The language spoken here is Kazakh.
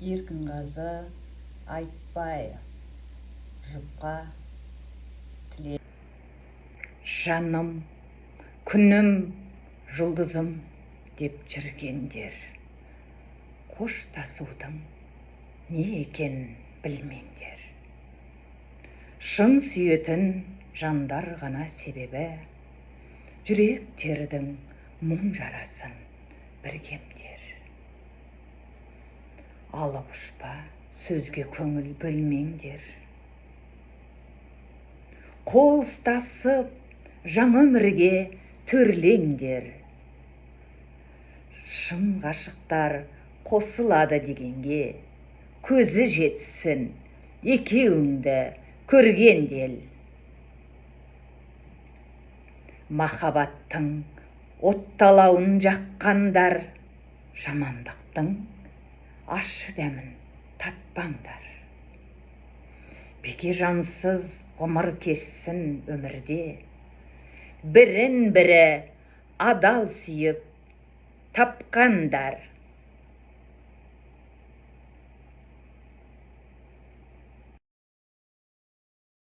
Еркінғазы айтбай жұпқа тіле. Жаным, күнім, жұлдызым деп жүргендер, қоштасудың не екенін білмеңдер. Шын сүйетін жандар ғана себебі, жүректердің мұң жарасын біргемдер. Алып ұшпа сөзге көңіл бөлмеңдер. Қол ұстасып жаңа өмірге төрлеңдер. Шын ғашықтар қосылады дегенге, көзі жетсін екеуіңді көргендел. Махаббаттың отталауын жаққандар, жамандықтың ащы дәмін татпаңдар. Беке жансыз ғұмыр кешсін өмірде, бірін бірі адал сүйіп тапқандар.